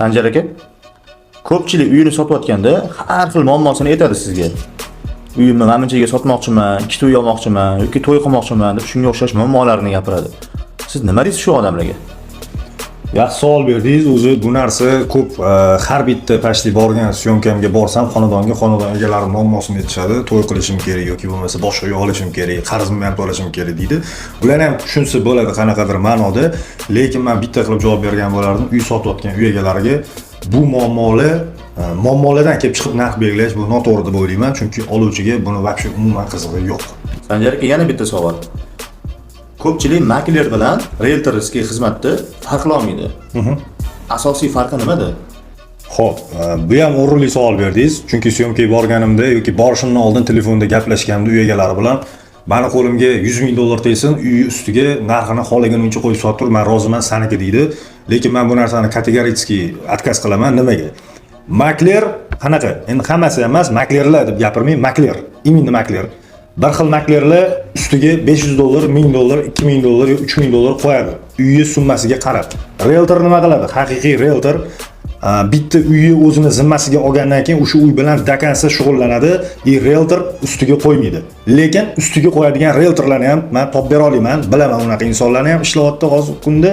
Sanjar aka, ko'pchilik uyini sotayotganda har xil muammosini aytadi sizga. Uyimni mana bunchaga sotmoqchiman, ikkita uy olmoqchiman yoki to'y qilmoqchiman deb shunga o'xshash muammolarini gapiradi. Siz nima deysiz shu odamlarga? Yaxshi savol berdingiz. O'zi bu narsa ko'p har bitta pashli borgan syomkamga borsam, xonadon egalari muammosini aytishadi. To'y qilishim kerak yoki bo'lmasa boshqa uy olishim kerak, qarzimni ham to'lashim kerak deydi. Ular ham tushunsa bo'ladi qanaqadir ma'noda, lekin men bitta qilib javob bergan bo'lardim. Uy sotayotgan uy egalariga bu muammolardan kelib chiqib narx belgilash bu noto'g'ri deb o'ylayman, chunki oluvchiga buni vaqti umuman qizig'i yo'q. Sanjar aka, yana bitta savol. Ko'pchilik makler bilan realtorskiy xizmatni farqlolmaydi. Asosiy farqi nimada? Xo'p, bu ham o'rinli savol berdingiz, chunki syomkaga borganimda yoki borishimdan oldin telefonda gaplashganimda uy egalari bilan mani qo'limga 100 ming dollar tegsin, uy ustiga narxini xohlaganingcha qo'yib sotib tur, men roziman, saniki deydi. Lekin men bu narsani kategorически отказ qilaman. Nimaga? Makler qanaqa? Endi hammasi emas, maklerlar deb gapirmay, makler, именно makler. Bir xil maklerlar ustiga 500 dollar, 1000 dollar, 2000 dollar, 3000 dollar qo'yadi. Uyi summasiga qarab. Realtor nima qiladi? Haqiqiy realtor bitta uyni o'zini zimmasiga olgandan keyin o'sha uy bilan dakansa shug'ullanadi, realtor ustiga qo'ymaydi. Lekin ustiga qo'yadigan realtorlarni ham men topib bera olaman, bilaman unaqa insonlarni ham ishlayapti hozir kunda.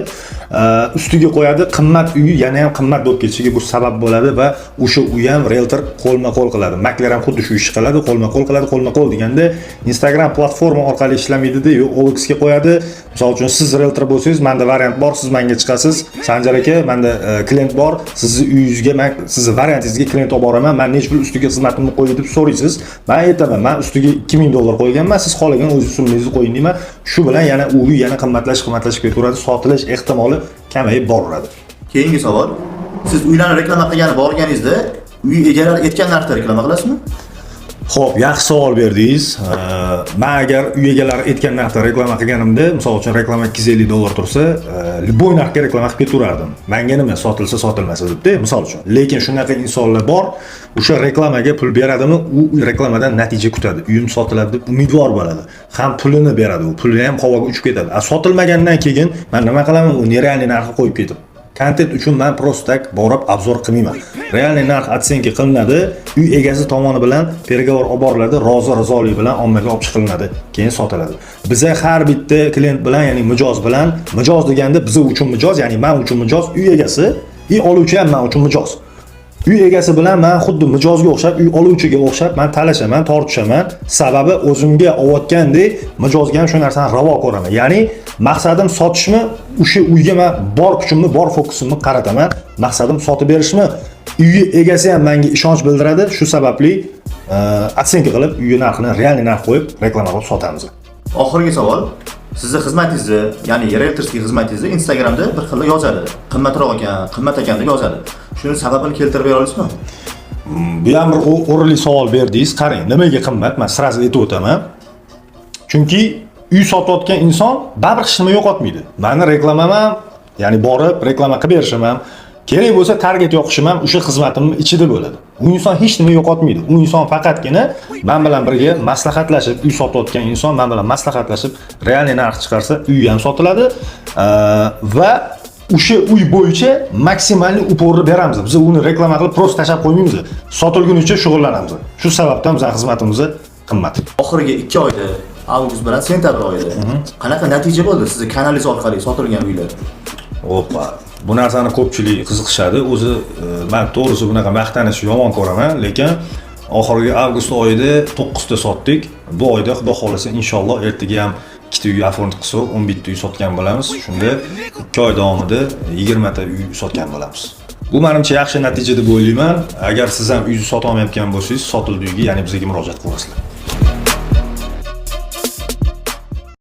Ustiga qo'yadi, qimmat uyi yana ham qimmat bo'lib ketishiga bu sabab bo'ladi va o'sha uy ham realtor qo'lma-qo'l qiladi. Makler ham xuddi shu ishni qiladi, qo'lma-qo'l qiladi, qo'lma-qo'l deganda Instagram platforma orqali ishlamaydi-da, yo'q OLX ga qo'yadi. Misol uchun siz realtor bo'lsangiz, menda variant bor, siz menga chiqasiz. Sanjar aka, menda klient bor, sizni uyingizga men sizni variantingizga klient olib boraman, men nechta ustiga xizmatimni qo'ying deb so'raysiz. Men aytaman, men ustiga 2000 dollar qo'yganman, siz xohlagan o'zingiz summangizni qo'ying deyman. Shu bilan yana u uy yana qimmatlashib ketaveradi, sotilish ehtimoli kamayib boraveradi. Keyingi savol. Siz uylarni reklama qilgani borganingizda, uy egalari aytgan narxda reklama qilasizmi? Xo'p, yaxshi savol berdingiz. Men agar uy egalari aytgan narxda reklama qilganimda, misol uchun reklama 250 dollar tursa, любой narxga reklama qilib ketaverardim. Menga nima sotilsa sotilmasa deb-da, misol uchun. Lekin shunaqa insonlar bor, o'sha reklamaga pul beradimi, u reklamadan natija kutadi. Uyim sotiladi deb umidvor bo'ladi. Ham pulini beradi, u puli ham havoga uchib ketadi. Sotilmagandan keyin men nima qilaman? U nerealniy narxni qo'yib ketib. Kontent uchun men просто tak borib obzor qilmayman. Realniy narx atsenka qilinadi, uy egasi tomoni bilan переговор olib boriladi, rozi-rizolik bilan ommaga olib chiqiladi, keyin sotiladi. Biza har bitta klient bilan, ya'ni mijoz bilan, mijoz deganda biz uchun mijoz, ya'ni men uchun mijoz, uy egasi, oluvchi ham men uchun mijoz. Uy egasi bilan men xuddi mijozga o'xshab, uy oluvchiga o'xshab men talashaman, tortishaman. Sababi o'zimga olayotgandek mijozga ham shu narsani ravo ko'raman. Ya'ni maqsadim sotishmi, o'sha uyga men bor kuchimni, bor fokusimni qarataman. Maqsadim sotib berishmi? Uy egasi ham menga ishonch bildiradi. Shu sababli atsenka qilib, uy narxini realniy narx qo'yib reklama qilib sotamiz. Oxirgi savol. Sizni xizmatingizni, ya'ni realtorskiy xizmatingizni Instagramda bir xil yozadi. Qimmatroq ekan, qimmat ekan deb yozadi. Shuni sababini keltirib bera olasizmi? Bu ham bir o'rinli savol berdingiz. Qarang, nimaga qimmat? Men sirasi aytib o'taman. Chunki uy sotayotgan inson baribir hech nima yo'qotmaydi. Meni reklamam ham, ya'ni borib reklama qilib berishim ham, kerak bo'lsa target yoqishim ham o'sha xizmatimning ichida bo'ladi. U inson hech nima yo'qotmaydi. U inson faqatgina men bilan birga maslahatlashib, uy sotayotgan inson men bilan maslahatlashib, realniy narx chiqarsa, uy ham sotiladi va o'sha uy bo'yicha maksimalni uporni beramiz. Biz uni reklama qilib prosta tashlab qo'ymaymiz. Sotilgunicha shug'ullanamiz. Shu sababdan bizning xizmatimiz qimmat. Oxirgi 2 oyda, avgust bilan sentabr oyida qanaqa natija bo'ldi sizni kanalingiz orqali sotilgan uylar? Oppa. Bu narsani ko'pchilik qiziqishadi. O'zi men to'g'risi bunaqa maqtanishni yomon ko'raman, lekin oxirgi avgust oyida 9 ta sotdik. Bu oyda xudo xolasa inshaalloh ertaga ham 2 ta uy afront qilsa 11 ta uy sotgan bo'lamiz. Shunda 2 oy davomida 20 ta uy sotgan bo'lamiz. Bu menimcha yaxshi natija deb o'ylayman. Agar siz ham uyni sota olmayotgan bo'lsangiz, sotildi uyga, ya'ni bizga murojaat qilasizlar.